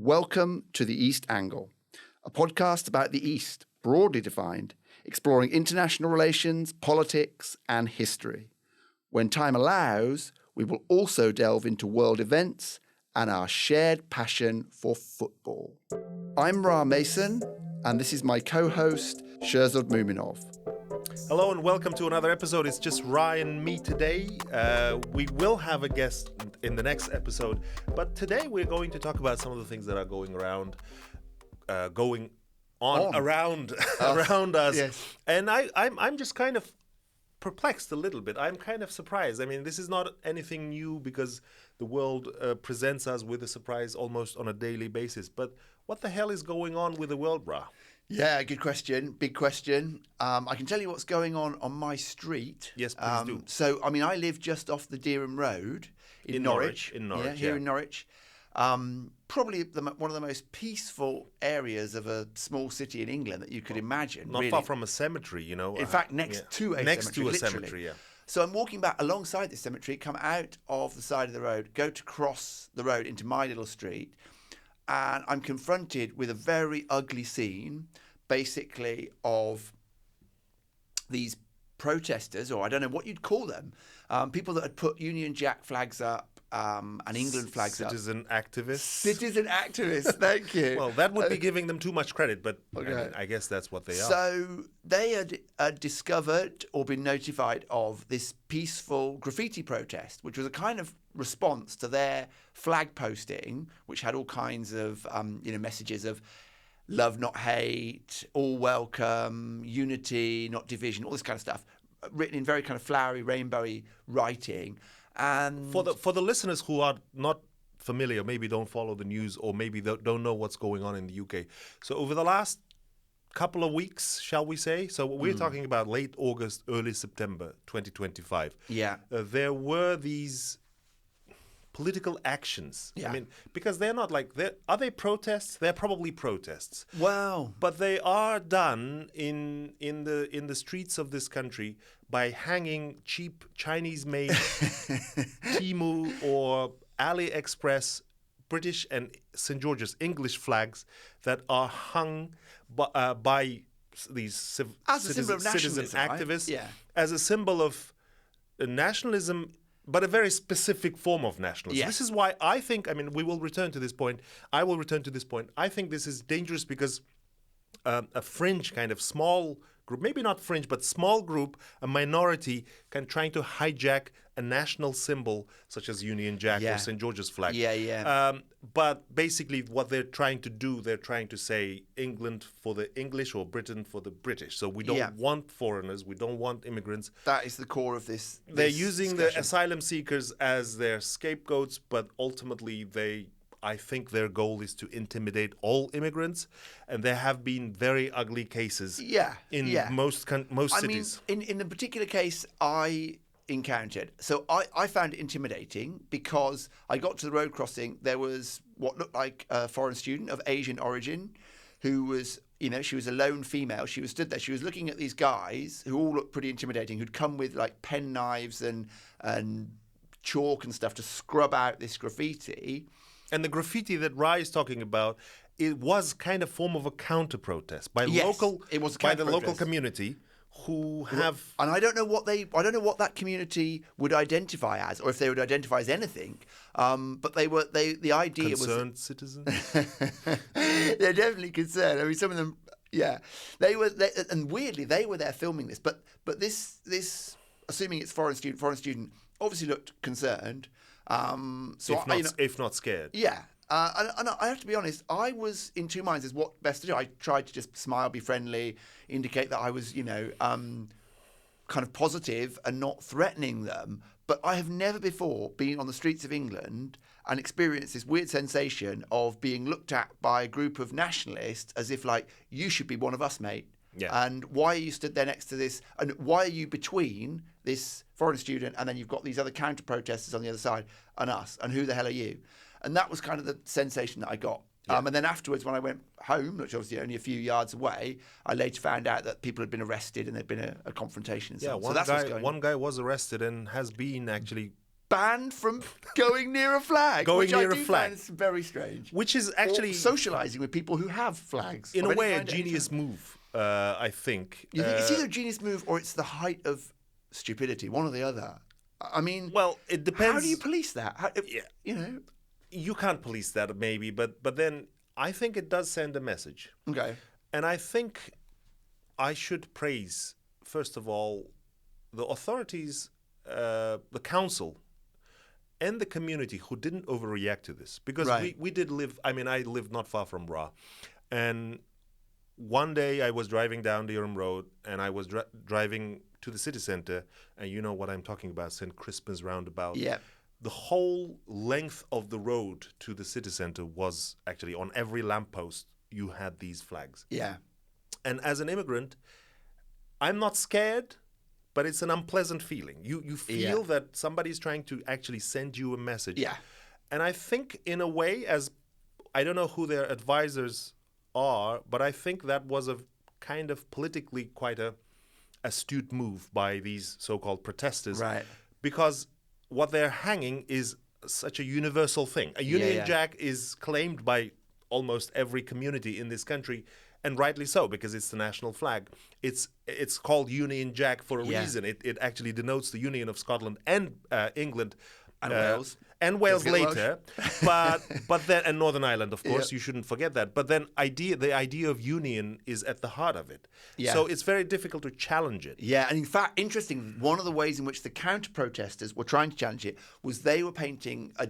Welcome to The East Angle, a podcast about the East, broadly defined, exploring international relations, politics, and history. When time allows, we will also delve into world events and our shared passion for football. I'm Ra Mason, and this is my co-host, Sherzod Muminov. Hello and welcome to another episode. It's just Ra and me today. We will have a guest in the next episode, but today we're going to talk about some of the things that are going around us. Yes. And I'm just kind of perplexed a little bit. I'm kind of surprised. I mean, this is not anything new because the world presents us with a surprise almost on a daily basis. But what the hell is going on with the world, Ra? Yeah, good question. Big question. I can tell you what's going on my street. Yes, please do. So, I live just off the Dereham Road in Norwich. Here in Norwich. Probably one of the most peaceful areas of a small city in England that you could imagine. Not far from a cemetery, you know. In fact, next to a cemetery, yeah. So I'm walking back alongside this cemetery, come out of the side of the road, go to cross the road into my little street, and I'm confronted with a very ugly scene, basically, of these protesters, or I don't know what you'd call them, people that had put Union Jack flags up and England flags up. Citizen activists. Citizen activists, thank you. Well, that would be giving them too much credit, but okay. I guess that's what they are. So they had discovered or been notified of this peaceful graffiti protest, which was a kind of response to their flag posting, which had all kinds of messages of love, not hate, all welcome, unity, not division, all this kind of stuff, written in very kind of flowery, rainbowy writing. And for the listeners who are not familiar, maybe don't follow the news, or maybe don't know what's going on in the UK. So over the last couple of weeks, shall we say? So we're talking about late August, early September 2025. Yeah. There were these political actions. Yeah. I mean, because they're not like, are they protests? They're probably protests. Wow. But they are done in the streets of this country by hanging cheap Chinese-made Temu or AliExpress British and St. George's English flags that are hung by these citizen activists, right? Yeah. as a symbol of nationalism, but a very specific form of nationalism. Yes. This is why we will return to this point. I will return to this point. I think this is dangerous because a fringe, kind of small group, maybe not fringe, but small group, a minority, can try to hijack a national symbol such as Union Jack or St. George's flag. But basically what they're trying to do, they're trying to say England for the English or Britain for the British. So we don't want foreigners, we don't want immigrants. That is the core of this. They're using the asylum seekers as their scapegoats, but ultimately I think their goal is to intimidate all immigrants, and there have been very ugly cases in most cities. In the particular case I encountered, so I found it intimidating because I got to the road crossing. There was what looked like a foreign student of Asian origin who was, she was a lone female. She was stood there. She was looking at these guys who all looked pretty intimidating, who'd come with like pen knives and chalk and stuff to scrub out this graffiti. And the graffiti that Ra is talking about, it was kind of form of a counter-protest by the local community who have. And I don't know what that community would identify as, or if they would identify as anything. But the idea was concerned citizens. They're definitely concerned. I mean, some of them, and weirdly they were there filming this. But this assuming it's foreign student, obviously looked concerned. If not scared. Yeah. And I have to be honest, I was in two minds as what best to do. I tried to just smile, be friendly, indicate that I was, kind of positive and not threatening them. But I have never before been on the streets of England and experienced this weird sensation of being looked at by a group of nationalists as if, like, you should be one of us, mate. Yeah. And why are you stood there next to this? And why are you between this foreign student and then you've got these other counter-protesters on the other side and us? And who the hell are you? And that was kind of the sensation that I got. And then afterwards, when I went home, which obviously only a few yards away, I later found out that people had been arrested and there'd been a confrontation. And so that's what's going on. One guy was arrested and has been actually banned from going near a flag. Going which near I a do flag. find very strange. Which is actually, or socialising with people who have flags. in of a any way, a kind at any genius time. move, I think. You think it's either a genius move or it's the height of stupidity, one or the other. I mean, Well, it depends. how do you police that? Yeah. You know. You can't police that, maybe, but then I think it does send a message. Okay. And I think I should praise, first of all, the authorities, the council, and the community who didn't overreact to this. Because Right. we did live, I mean, I lived not far from Ra. And one day I was driving down the Durham Road, and I was driving to the city center, and you know what I'm talking about, St. Crispin's roundabout. Yeah. The whole length of the road to the city center was actually on every lamppost, you had these flags. Yeah. And as an immigrant, I'm not scared, but it's an unpleasant feeling. You feel that somebody's trying to actually send you a message. Yeah. And I think in a way, as I don't know who their advisors are, but I think that was a kind of politically quite a astute move by these so-called protesters. Right. Because what they're hanging is such a universal thing. A Union Jack is claimed by almost every community in this country, and rightly so, because it's the national flag. It's called Union Jack for a reason. It actually denotes the Union of Scotland and England. And Wales. And Wales Don't forget later, but then, and Northern Ireland, of course, you shouldn't forget that. But then the idea of union is at the heart of it. Yeah. So it's very difficult to challenge it. Yeah, and in fact, interesting, one of the ways in which the counter-protesters were trying to challenge it was they were painting a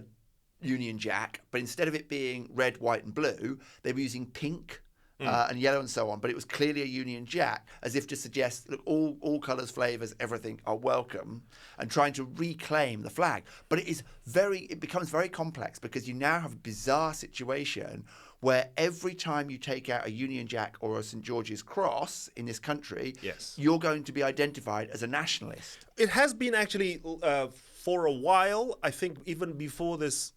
Union Jack, but instead of it being red, white and blue, they were using pink and yellow and so on. But it was clearly a Union Jack, as if to suggest, look, all colours, flavours, everything are welcome, and trying to reclaim the flag. But it becomes very complex because you now have a bizarre situation where every time you take out a Union Jack or a St. George's Cross in this country, you're going to be identified as a nationalist. It has been actually for a while, I think even before this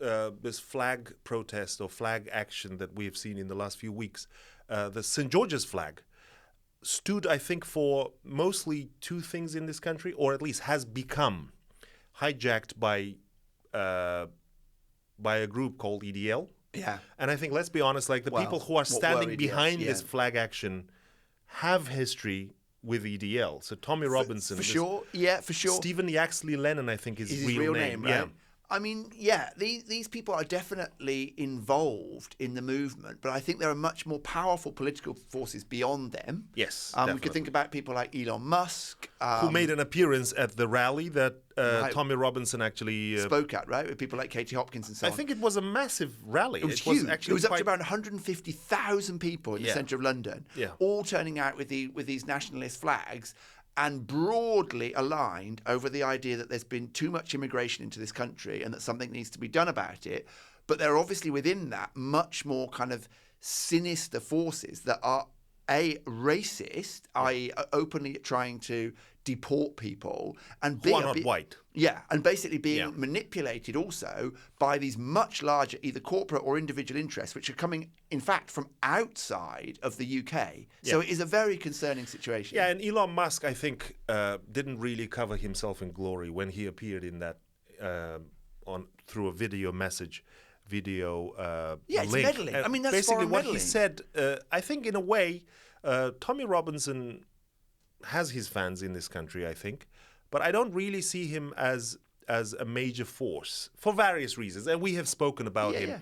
flag protest or flag action that we have seen in the last few weeks, the St. George's flag stood, I think, for mostly two things in this country, or at least has become hijacked by a group called EDL. Yeah. And I think, let's be honest, like the people who are standing behind this yeah. flag action have history with EDL. So Tommy Robinson. For sure. Yeah, for sure. Stephen Yaxley Lennon, I think, is his real name. Right? Yeah. I mean, yeah, these people are definitely involved in the movement, but I think there are much more powerful political forces beyond them. Yes, we could think about people like Elon Musk, who made an appearance at the rally that Tommy Robinson actually spoke at, right, with people like Katie Hopkins and so on. I think it was a massive rally. It was huge. Actually it was up to about 150,000 people in the centre of London, all turning out with these nationalist flags, and broadly aligned over the idea that there's been too much immigration into this country and that something needs to be done about it. But there are obviously within that much more kind of sinister forces that are, A, racist, i.e. openly trying to deport people, and B, who are not white. Yeah, and basically being manipulated also by these much larger either corporate or individual interests, which are coming, in fact, from outside of the UK. So it is a very concerning situation. Yeah, and Elon Musk, I think, didn't really cover himself in glory when he appeared in that through a video message. It's link. meddling. I mean, that's basically what meddling. he said. I think, in a way, Tommy Robinson has his fans in this country, I think, but I don't really see him as a major force for various reasons, and we have spoken about him.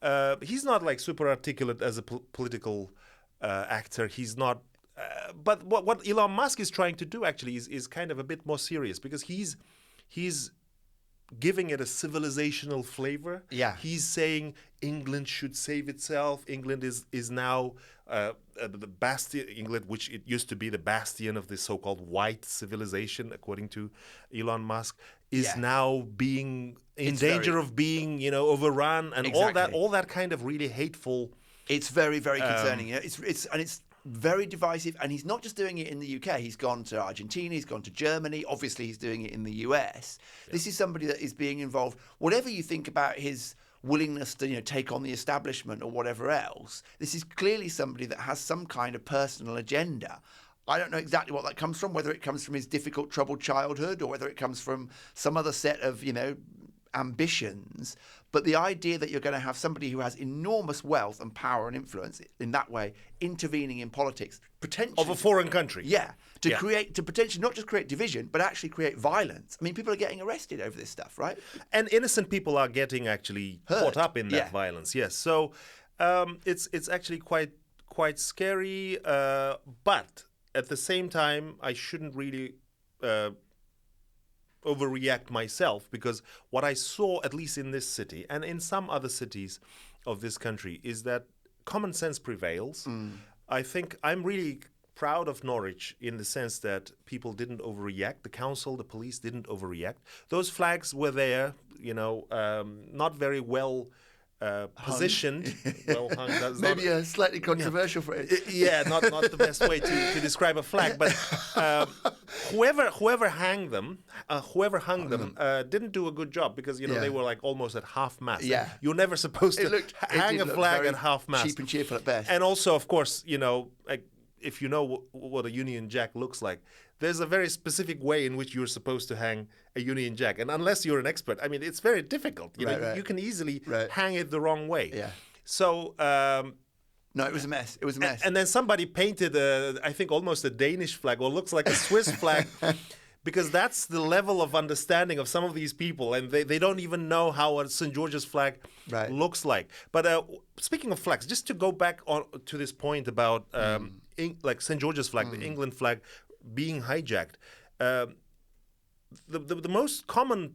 Yeah. He's not like super articulate as a political actor. He's not. But what Elon Musk is trying to do actually is kind of a bit more serious, because he's giving it a civilizational flavor. Yeah. He's saying England should save itself. England is now the bastion. England, which it used to be the bastion of the so-called white civilization, according to Elon Musk, is now being in danger of being, overrun, and all that kind of really hateful. It's very, very concerning. It's very divisive, and he's not just doing it in the UK. He's gone to Argentina, he's gone to Germany. Obviously, he's doing it in the US. Yeah. This is somebody that is being involved. Whatever you think about his willingness to, take on the establishment or whatever else, this is clearly somebody that has some kind of personal agenda. I don't know exactly what that comes from, whether it comes from his difficult, troubled childhood or whether it comes from some other set of, ambitions. But the idea that you're going to have somebody who has enormous wealth and power and influence in that way intervening in politics, potentially Of a foreign country. to potentially not just create division, but actually create violence. I mean, people are getting arrested over this stuff, right? And innocent people are getting actually caught up in that violence. Yes. So it's actually quite scary. But at the same time, I shouldn't really overreact myself, because what I saw, at least in this city and in some other cities of this country, is that common sense prevails. I think I'm really proud of Norwich in the sense that people didn't overreact. The council, the police didn't overreact. Those flags were there, not very well positioned. Well hung. Maybe a slightly controversial phrase. Yeah, not the best way to describe a flag. But whoever hung them didn't do a good job, because they were like almost at half mast. Yeah, you're never supposed to hang a flag at half mast. Cheap and cheerful at best. And also, of course, if you know what a Union Jack looks like, there's a very specific way in which you're supposed to hang a Union Jack. And unless you're an expert, I mean, it's very difficult. You can easily hang it the wrong way. Yeah. So... no, it was a mess. It was a mess. And then somebody painted, I think, almost a Danish flag, or looks like a Swiss flag, because that's the level of understanding of some of these people, and they don't even know how a St. George's flag looks like. But speaking of flags, just to go back to this point about like St. George's flag, the England flag, being hijacked, the most common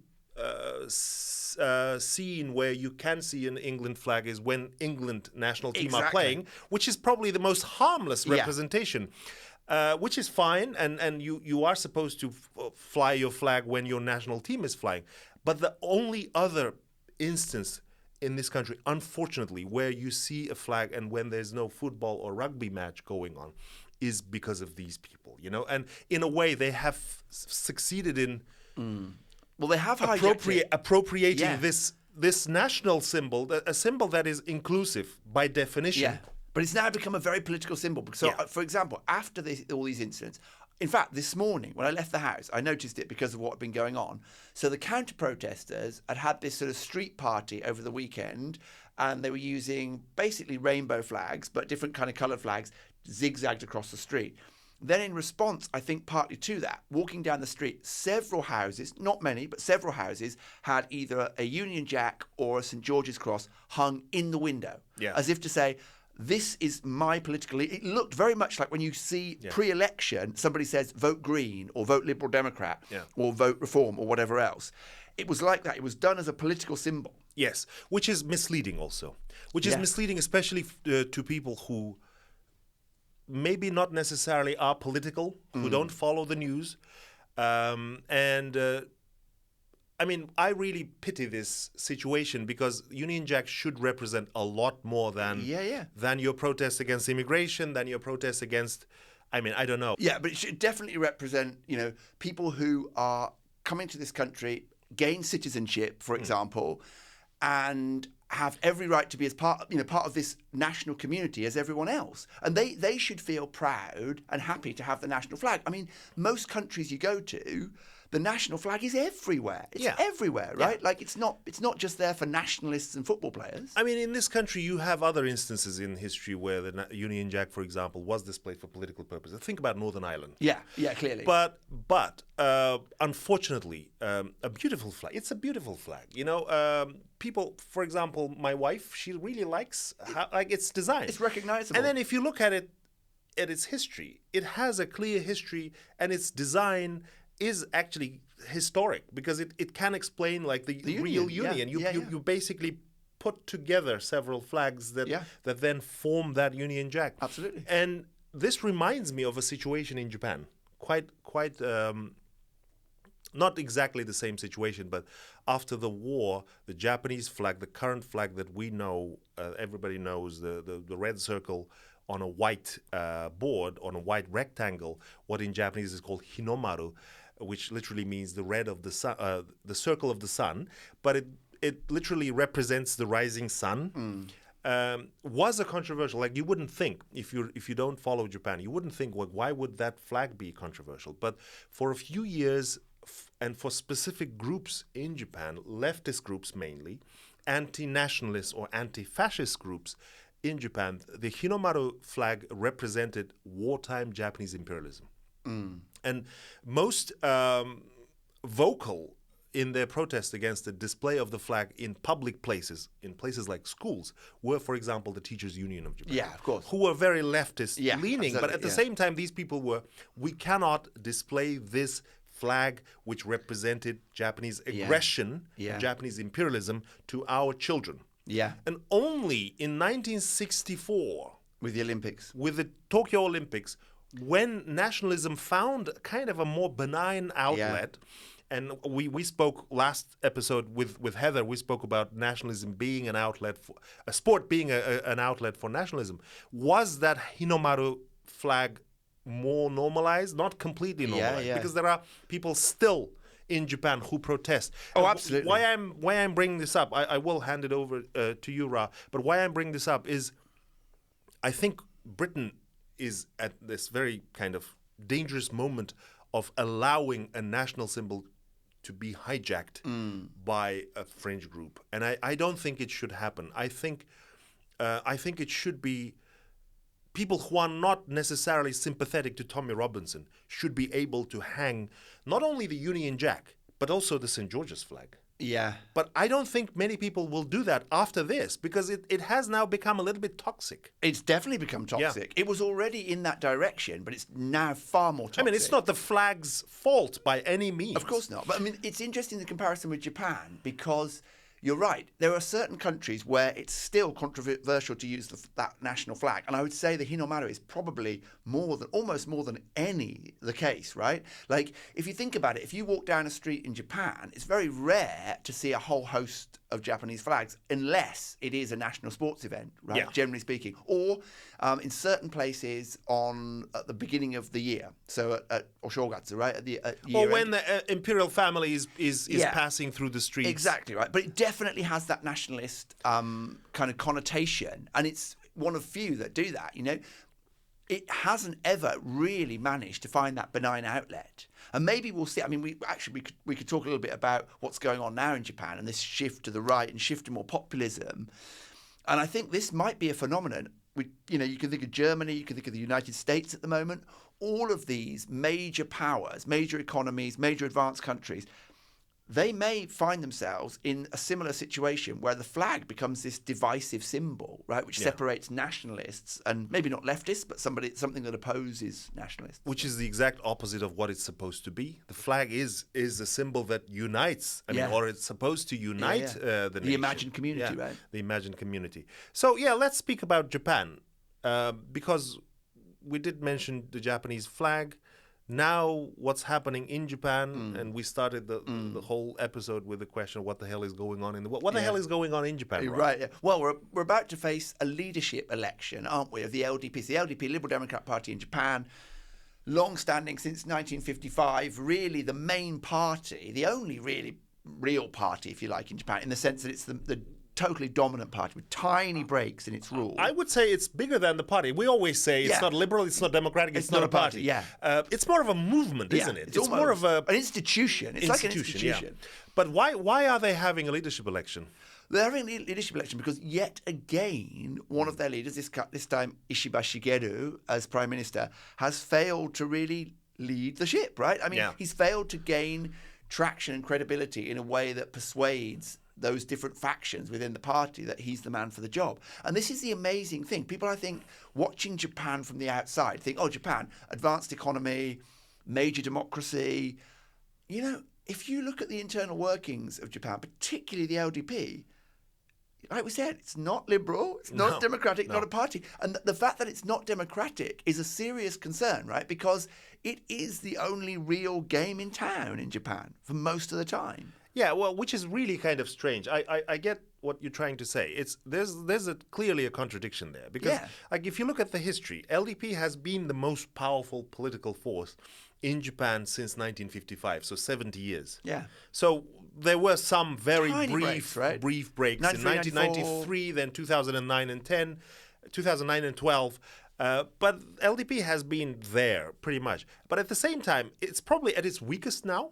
scene where you can see an England flag is when England national team are playing, which is probably the most harmless representation, which is fine, and you are supposed to fly your flag when your national team is flying. But the only other instance in this country, unfortunately, where you see a flag and when there's no football or rugby match going on, is because of these people, and in a way they have succeeded in well, they have appropriating this national symbol, a symbol that is inclusive by definition. Yeah, but it's now become a very political symbol. So, for example, after all these incidents, in fact, this morning when I left the house, I noticed it because of what had been going on. So the counter-protesters had this sort of street party over the weekend, and they were using basically rainbow flags, but different kind of coloured flags, zigzagged across the street. Then in response, I think partly to that, walking down the street, several houses, not many, but several houses, had either a Union Jack or a St. George's cross hung in the window, as if to say, this is my political... It looked very much like when you see pre-election, somebody says vote Green or vote Liberal Democrat or vote Reform or whatever else. It was like that. It was done as a political symbol. Yes, which is misleading also. Which is misleading especially to people who maybe not necessarily are political, who don't follow the news. I mean, I really pity this situation, because Union Jack should represent a lot more than your protest against immigration, than your protest against, I mean, I don't know. Yeah, but it should definitely represent, people who are coming to this country, gain citizenship, for example, and have every right to be as part of this national community as everyone else. And they should feel proud and happy to have the national flag. I mean, most countries you go to, the national flag is everywhere. It's everywhere, right? Like it's not just there for nationalists and football players. I mean, in this country, you have other instances in history where the Union Jack, for example, was displayed for political purposes. Think about Northern Ireland. Yeah, clearly. But unfortunately, a beautiful flag. It's a beautiful flag. People, for example, my wife, she really likes its design. It's recognizable. And then if you look at it, at its history, it has a clear history, and its design is actually historic, because it can explain the real union. You basically put together several flags that then form that Union Jack. Absolutely. And this reminds me of a situation in Japan. Quite not exactly the same situation, but after the war, the Japanese flag, the current flag that we know, everybody knows, the red circle on a white board, on a white rectangle, what in Japanese is called hinomaru, which literally means the red of the sun, the circle of the sun, but it literally represents the rising sun. was a controversial. Like, you wouldn't think, if you don't follow Japan, you wouldn't think, well, why would that flag be controversial? But for a few years, and for specific groups in Japan, leftist groups mainly, anti-nationalist or anti-fascist groups in Japan, the Hinomaru flag represented wartime Japanese imperialism. And most vocal in their protest against the display of the flag in public places, in places like schools, were, for example, the Teachers Union of Japan. Yeah, of course. Who were very leftist leaning. absolutely, But at the same time, these people were, we cannot display this flag which represented Japanese aggression, Japanese imperialism, to our children. Yeah. And only in 1964, With the Olympics. with the Tokyo Olympics, when nationalism found kind of a more benign outlet, and we spoke last episode with Heather, we spoke about nationalism being an outlet, for a sport being an outlet for nationalism. Was that Hinomaru flag more normalized? Not completely normalized, because there are people still in Japan who protest. Oh, absolutely. Why I'm bringing this up, I will hand it over to you, Ra, but why I'm bringing this up is I think Britain is at this very kind of dangerous moment of allowing a national symbol to be hijacked by a fringe group. And I don't think it should happen. I think it should be people who are not necessarily sympathetic to Tommy Robinson should be able to hang not only the Union Jack, but also the St. George's flag. Yeah. But I don't think many people will do that after this, because it has now become a little bit toxic. It's definitely become toxic. It was already in that direction, but it's now far more toxic. I mean, it's not the flag's fault by any means. Of course not. But I mean, it's interesting the comparison with Japan, because you're right. There are certain countries where it's still controversial to use that national flag. And I would say the Hinomaru is probably almost more than any the case, right? Like, if you think about it, if you walk down a street in Japan, it's very rare to see a whole host of Japanese flags unless it is a national sports event, right? Yeah. Generally speaking. Or in certain places at the beginning of the year. So at Oshogatsu, right? At year Or when end. the imperial family is passing through the streets. Exactly right. But it definitely has that nationalist kind of connotation. And it's one of few that do that, you know. It hasn't ever really managed to find that benign outlet. And maybe we'll see. I mean, we could talk a little bit about what's going on now in Japan and this shift to the right and shift to more populism. And I think this might be a phenomenon. You can think of Germany, you can think of the United States at the moment. All of these major powers, major economies, major advanced countries, they may find themselves in a similar situation where the flag becomes this divisive symbol, right, which separates nationalists and maybe not leftists, but something that opposes nationalists. Which is the exact opposite of what it's supposed to be. The flag is a symbol that unites, or it's supposed to unite the nation. The imagined community, right? The imagined community. So, let's speak about Japan, because we did mention the Japanese flag. Now, what's happening in Japan, and we started the whole episode with the question, what the hell is going on in the world? What the hell is going on in Japan? Right. Yeah. Well, we're about to face a leadership election, aren't we, of the LDP. It's the LDP, Liberal Democrat Party in Japan, long-standing since 1955, really the main party, the only really real party, if you like, in Japan, in the sense that it's the totally dominant party with tiny breaks in its rule. I would say it's bigger than the party. We always say it's not liberal, it's not democratic, it's not a party. Yeah. It's more of a movement, isn't it? It's more of an institution. It's like an institution. Yeah. But why are they having a leadership election? They're having a leadership election because yet again, one of their leaders, this time Ishiba Shigeru as Prime Minister, has failed to really lead the ship, right? I mean, he's failed to gain traction and credibility in a way that persuades those different factions within the party that he's the man for the job. And this is the amazing thing. People, I think, watching Japan from the outside think, oh, Japan, advanced economy, major democracy. You know, if you look at the internal workings of Japan, particularly the LDP, like we said, it's not liberal, it's not democratic, not a party. And the fact that it's not democratic is a serious concern, right? Because it is the only real game in town in Japan for most of the time. Yeah, well, which is really kind of strange. I get what you're trying to say. There's clearly a contradiction there, because like, if you look at the history, LDP has been the most powerful political force in Japan since 1955, so 70 years. Yeah. So there were some very Tiny brief breaks, right? brief breaks 93, in 1993, then 2009 and 10, 2009 and 12. But LDP has been there pretty much. But at the same time, it's probably at its weakest now.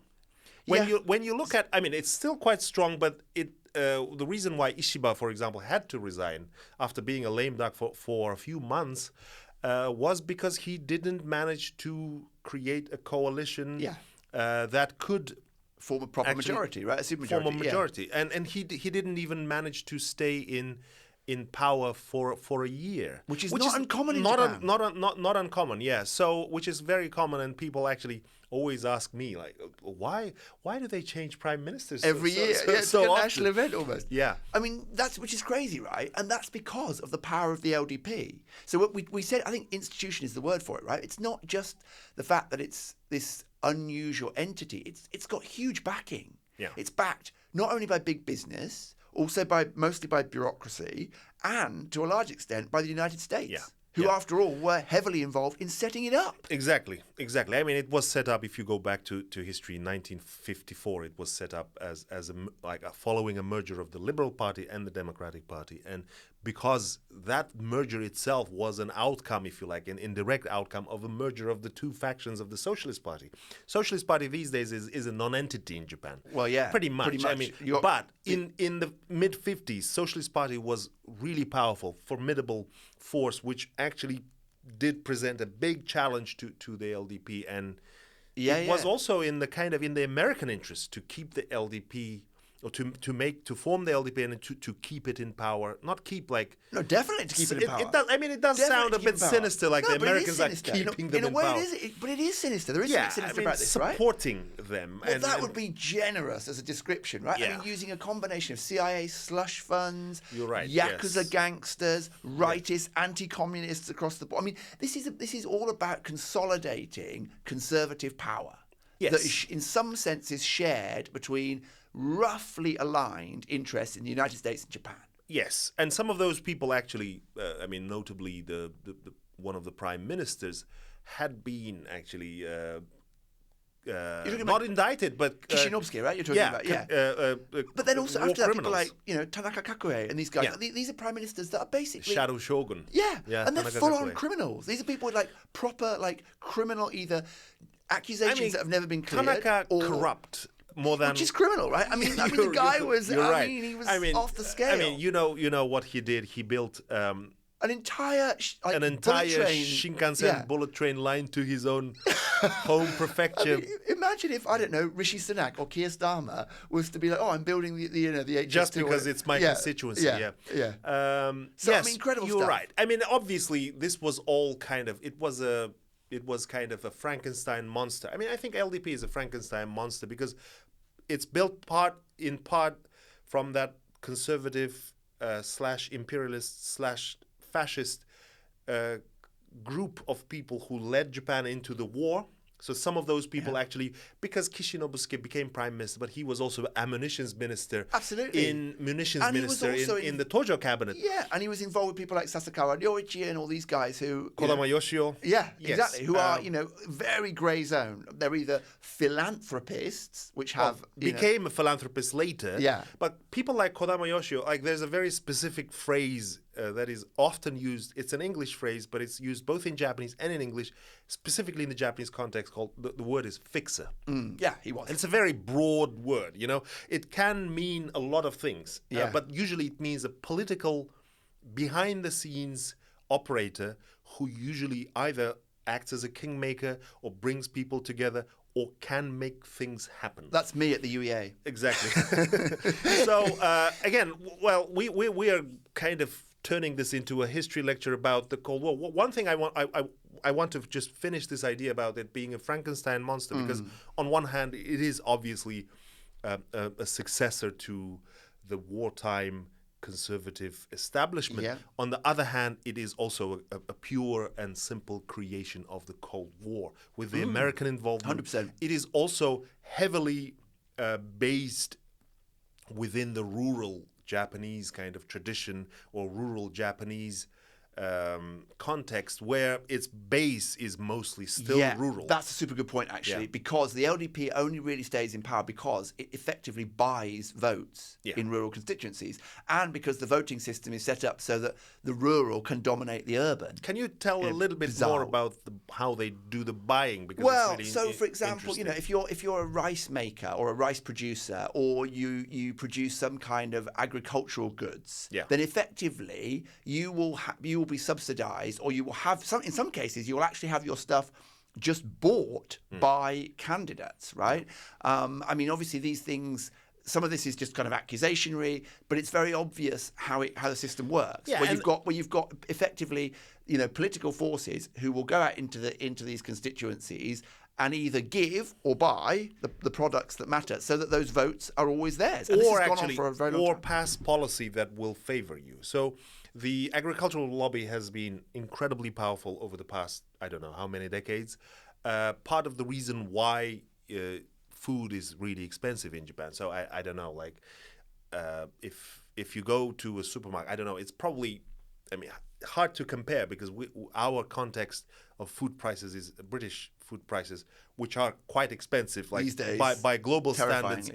When you look at, I mean, it's still quite strong, but the reason why Ishiba, for example, had to resign after being a lame duck for a few months was because he didn't manage to create a coalition that could form a proper majority, right? A super majority. Form a majority, and he didn't even manage to stay in power for a year, which is not uncommon in Japan. Not uncommon, yeah. So which is very common, and people actually always ask me like, why do they change prime ministers every year? It's like a national event almost. Yeah, I mean which is crazy, right? And that's because of the power of the LDP. So what we said, I think institution is the word for it, right? It's not just the fact that it's this unusual entity. It's got huge backing. Yeah, it's backed not only by big business, also mostly by bureaucracy, and to a large extent by the United States, who, after all, were heavily involved in setting it up. Exactly. I mean, it was set up. If you go back to history, in 1954, it was set up as following a merger of the Liberal Party and the Democratic Party, and because that merger itself was an outcome, if you like, an indirect outcome of a merger of the two factions of the Socialist Party. Socialist Party these days is a non-entity in Japan. Well, yeah, pretty much. I mean, but in the mid-50s, Socialist Party was really powerful, formidable force, which actually did present a big challenge to the LDP, and it was also in the American interest to keep the LDP. Or to form the LDP and to keep it in power, definitely to keep it in power. It does sound a bit sinister, like the Americans are keeping them in power. In a way, but it is sinister. There is something sinister about this, right? Supporting them. Well, that would be generous as a description, right? Yeah. I mean, using a combination of CIA slush funds, you're right, Yakuza gangsters, rightists, anti-communists across the board. I mean, this is all about consolidating conservative power. Yes. That is, in some sense, is shared between roughly aligned interests in the United States and Japan. Yes, and some of those people actually, notably the one of the prime ministers had been actually not indicted, but Kishinovsky, right? You're talking about, but then also after that, people like Tanaka Kakue and these guys. Yeah. These are prime ministers that are basically shadow shogun. Yeah, and they're Tanaka full-on Kakue. criminals. These are people with proper criminal accusations that have never been cleared. Tanaka corrupt. More than, which is criminal, right? I mean, the guy was. You're right. He was off the scale. I mean, you know what he did. He built an entire Shinkansen bullet train line to his own home prefecture. I mean, imagine if Rishi Sunak or Keir Starmer was to be like, I'm building the HS2 just because it's my constituency. So yes, incredible you're stuff. right. I mean, obviously, this was all it was kind of a Frankenstein monster. I mean, I think LDP is a Frankenstein monster because it's built in part from that conservative / imperialist / fascist group of people who led Japan into the war. So some of those people actually, because Kishinovsky became prime minister, but he was also ammunitions minister. Absolutely. In the Tojo cabinet. Yeah, and he was involved with people like Sasakawa Ryoichi and all these guys who... Kodama Yoshio. Yeah, exactly. Who are, very grey zone. They're either philanthropists, which have... became a philanthropist later. Yeah. But people like Kodama Yoshio, there's a very specific phrase that is often used. It's an English phrase, but it's used both in Japanese and in English, specifically in the Japanese context, called the word is fixer. Yeah, he was. And it's a very broad word, It can mean a lot of things, but usually it means a political, behind-the-scenes operator who usually either acts as a kingmaker or brings people together or can make things happen. That's me at the UEA. Exactly. So, again, well, we are kind of turning this into a history lecture about the Cold War. One thing I want to just finish this idea about it being a Frankenstein monster, because on one hand, it is obviously a successor to the wartime conservative establishment. Yeah. On the other hand, it is also a pure and simple creation of the Cold War with the American involvement. 100%. It is also heavily based within the rural Japanese kind of tradition or rural Japanese context where its base is mostly still rural. That's a super good point, actually, because the LDP only really stays in power because it effectively buys votes in rural constituencies, and because the voting system is set up so that the rural can dominate the urban. Can you tell a little bit more about how they do the buying? Because Well, it's really for example, if you're a rice maker or a rice producer, or you produce some kind of agricultural goods, then effectively you will be subsidized, or you will have in some cases you will actually have your stuff just bought by candidates, right? I mean, obviously these things, some of this is just kind of accusatory, but it's very obvious how the system works. Where you've got effectively, political forces who will go out into these constituencies and either give or buy the products that matter, so that those votes are always theirs. And or this has gone actually, on for a very long time. pass policy that will favor you. So the agricultural lobby has been incredibly powerful over the past, I don't know how many decades. Part of the reason why food is really expensive in Japan. So I don't know, like if you go to a supermarket, I don't know, it's probably, hard to compare because our context of food prices is British food prices, which are quite expensive, like these days, by global standards.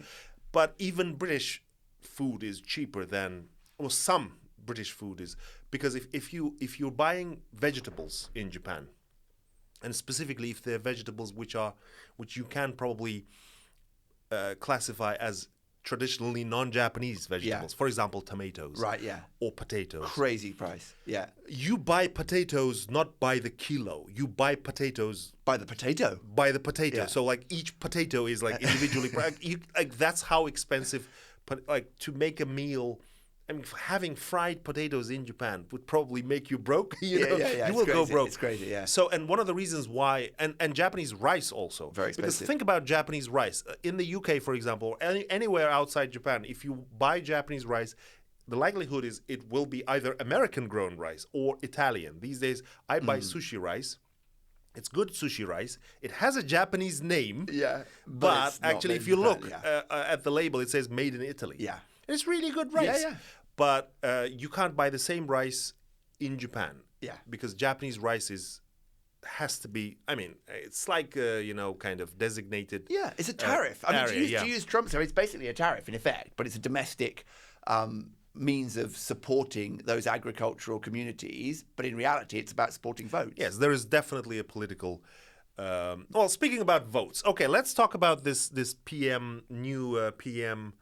But even British food is cheaper than, or some British food is, because if you're buying vegetables in Japan, and specifically if they're vegetables which you can probably classify as traditionally non-Japanese vegetables, for example, tomatoes, right? Yeah, or potatoes. Crazy price. Yeah, you buy potatoes not by the kilo. You buy potatoes by the potato. By the potato. Yeah. So like each potato is like individually. That's how expensive. Like to make a meal. Having fried potatoes in Japan would probably make you broke. You will go broke. It's crazy, yeah. So, and one of the reasons why, and Japanese rice also. Very expensive. Because think about Japanese rice. In the UK, for example, or anywhere outside Japan, if you buy Japanese rice, the likelihood is it will be either American-grown rice or Italian. These days, I buy sushi rice. It's good sushi rice. It has a Japanese name. Yeah. But actually, if you look at the label, it says made in Italy. Yeah. It's really good rice. Yeah. But you can't buy the same rice in Japan. Yeah. Because Japanese rice has to be, it's like, kind of designated. Yeah, it's a tariff. To use Trump's term, it's basically a tariff in effect, but it's a domestic means of supporting those agricultural communities. But in reality, it's about supporting votes. Yes, there is definitely a political. Well, speaking about votes, okay, let's talk about this new PM.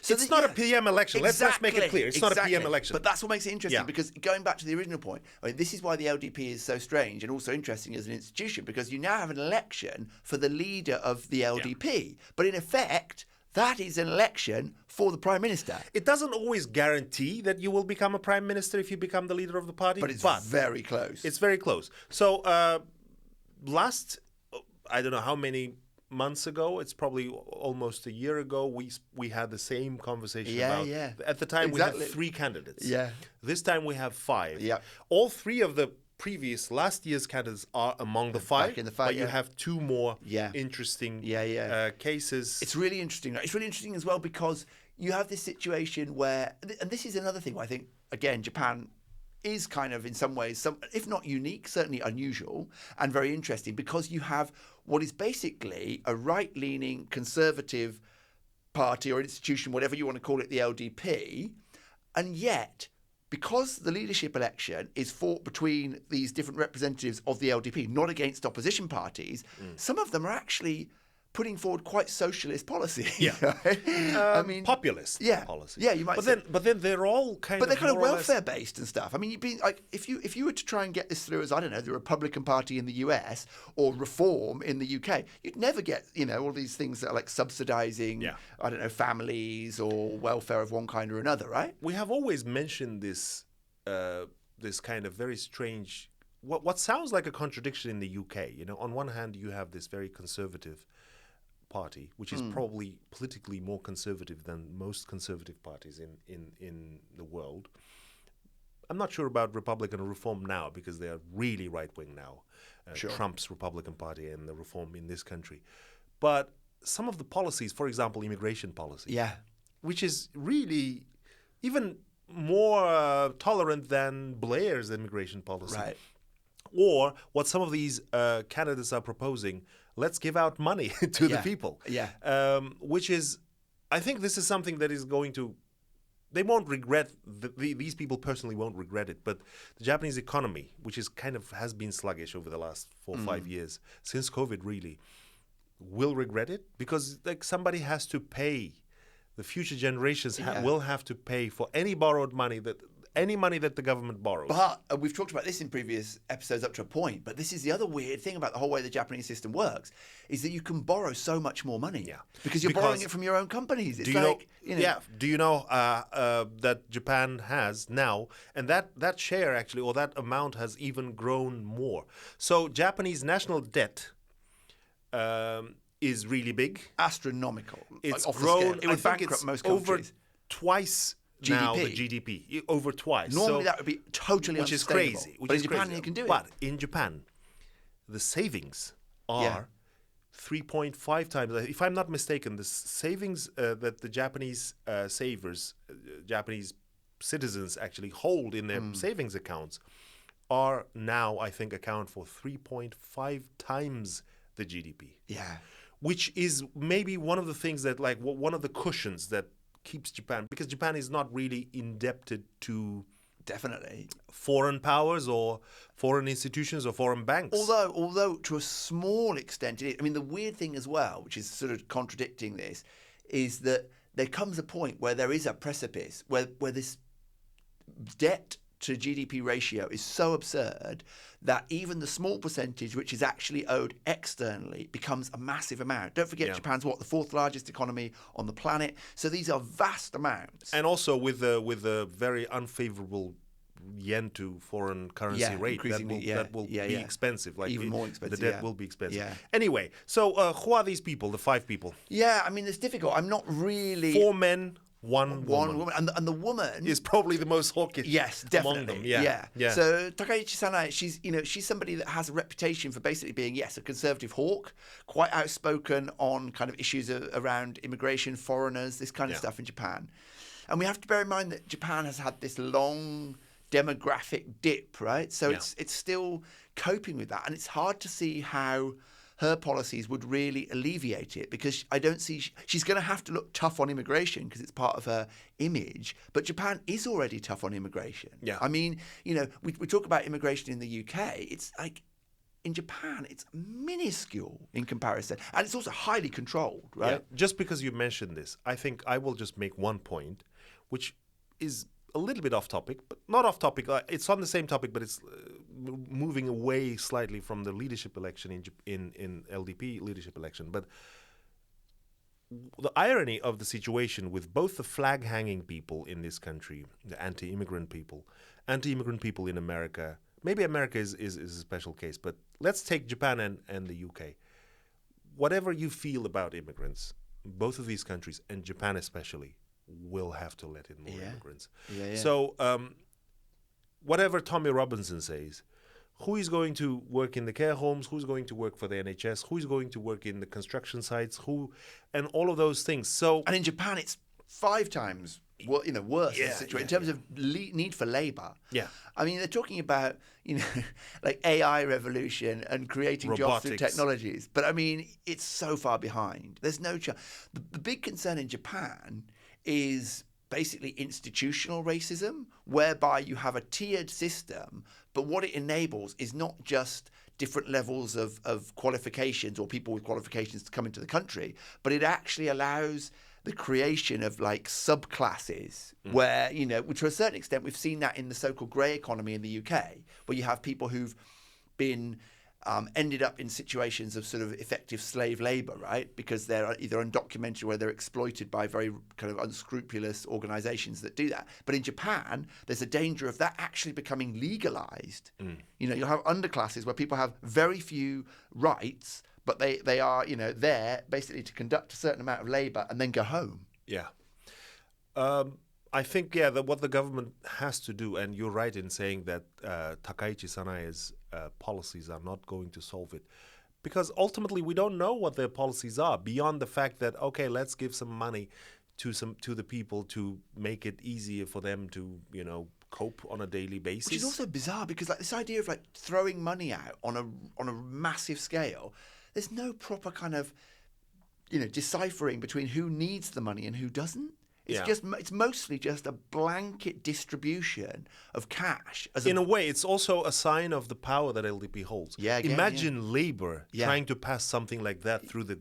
So it's not a PM election. Exactly, let's make it clear. It's not a PM election. But that's what makes it interesting, because going back to the original point, this is why the LDP is so strange and also interesting as an institution, because you now have an election for the leader of the LDP. But in effect, that is an election for the Prime Minister. It doesn't always guarantee that you will become a Prime Minister if you become the leader of the party. But it's very close. It's very close. So last, I don't know how many months ago, it's probably almost a year ago, we had the same conversation at the time we had 3 candidates. Yeah. This time we have 5. Yeah. All 3 of the previous last year's candidates are among the 5. Back in the fight, but you have 2 more interesting cases. It's really interesting. It's really interesting as well because you have this situation where, and this is another thing where I think, again, Japan is kind of in some ways, if not unique, certainly unusual and very interesting, because you have what is basically a right-leaning conservative party or institution, whatever you want to call it, the LDP, and yet because the leadership election is fought between these different representatives of the LDP, not against opposition parties, some of them are actually putting forward quite socialist policy. Yeah. Populist policy. Yeah, you might say. But then they're all kind of. But they're kind of more or welfare based and stuff. I mean, you'd be like, if you were to try and get this through as, I don't know, the Republican Party in the US or Reform in the UK, you'd never get, all these things that are like subsidizing, I don't know, families or welfare of one kind or another, right? We have always mentioned this this kind of very strange, what sounds like a contradiction in the UK. On one hand, you have this very conservative party, which is probably politically more conservative than most conservative parties in the world. I'm not sure about Republican or Reform now because they are really right-wing now. Trump's Republican Party and the Reform in this country. But some of the policies, for example, immigration policy, which is really, even more tolerant than Blair's immigration policy. Right. Or what some of these candidates are proposing, let's give out money to the people. Yeah. Which is, I think this is something that is going to, they won't regret, these people personally won't regret it, but the Japanese economy, which is kind of has been sluggish over the last 4 or 5 years, since COVID really, will regret it because like somebody has to pay. The future generations will have to pay for any borrowed money any money that the government borrows. But we've talked about this in previous episodes up to a point, but this is the other weird thing about the whole way the Japanese system works, is that you can borrow so much more money. Yeah. Because you're borrowing it from your own companies. It's do you know that Japan has now, and that share actually, or that amount has even grown more. So Japanese national debt is really big. Astronomical. It's like grown, it would bankrupt most countries. Over twice GDP. now the GDP, over twice. Normally that would be totally which unsustainable. Is crazy. But in Japan you can do it. But in Japan, the savings are 3.5 times. If I'm not mistaken, the savings that the Japanese Japanese citizens actually hold in their savings accounts are now, I think, account for 3.5 times the GDP. Yeah. Which is maybe one of the things that, like, one of the cushions that keeps Japan, because Japan is not really indebted to definitely foreign powers or foreign institutions or foreign banks. Although to a small extent, I mean, the weird thing as well, which is sort of contradicting this, is that there comes a point where there is a precipice where this debt to GDP ratio is so absurd that even the small percentage which is actually owed externally becomes a massive amount. Don't forget, Japan's the fourth largest economy on the planet. So these are vast amounts. And also with a very unfavorable yen to foreign currency rate, that will be expensive. Like even more expensive. The debt will be expensive. Yeah. Anyway, so who are these people? The 5 people. Yeah, I mean, it's difficult. I'm not really 4 men. One woman. And the woman is probably the most hawkish. Yes, definitely. Among them. Yeah. So Takaichi Sanae, she's somebody that has a reputation for basically being a conservative hawk, quite outspoken on kind of issues around immigration, foreigners, this kind of stuff in Japan. And we have to bear in mind that Japan has had this long demographic dip, right? So it's still coping with that, and it's hard to see how her policies would really alleviate it, because I don't see she's going to have to look tough on immigration because it's part of her image. But Japan is already tough on immigration. Yeah. I mean, we talk about immigration in the UK. It's like in Japan, it's minuscule in comparison, and it's also highly controlled, right? Yeah. Just because you mentioned this, I think I will just make one point, which is a little bit off topic, but not off topic. It's on the same topic, but it's moving away slightly from the leadership election in LDP leadership election. But the irony of the situation with both the flag-hanging people in this country, the anti-immigrant people in America. Maybe America is a special case, but let's take Japan and the UK. Whatever you feel about immigrants, both of these countries, and Japan especially, will have to let in more immigrants. Yeah. So whatever Tommy Robinson says, who is going to work in the care homes, who's going to work for the NHS, who is going to work in the construction sites, and all of those things. So, and in Japan, it's 5 times worse the situation in terms of need for labor. Yeah. I mean, they're talking about, like AI revolution and creating jobs through technologies. But I mean, it's so far behind. There's no chance. The big concern in Japan is basically institutional racism, whereby you have a tiered system, but what it enables is not just different levels of qualifications or people with qualifications to come into the country, but it actually allows the creation of like subclasses where, to a certain extent, we've seen that in the so-called grey economy in the UK, where you have people who've been ended up in situations of sort of effective slave labor, right? Because they're either undocumented or they're exploited by very kind of unscrupulous organizations that do that. But in Japan, there's a danger of that actually becoming legalized. You'll have underclasses where people have very few rights, but they are, there basically to conduct a certain amount of labor and then go home. Yeah. I think, that what the government has to do, and you're right in saying that Takaichi Sanae's policies are not going to solve it. Because ultimately we don't know what their policies are, beyond the fact that, okay, let's give some money to the people to make it easier for them to cope on a daily basis. Which is also bizarre because like this idea of like throwing money out on a massive scale, there's no proper kind of deciphering between who needs the money and who doesn't. It's mostly just a blanket distribution of cash. In a way, it's also a sign of the power that LDP holds. Yeah, again, imagine Labour trying to pass something like that through the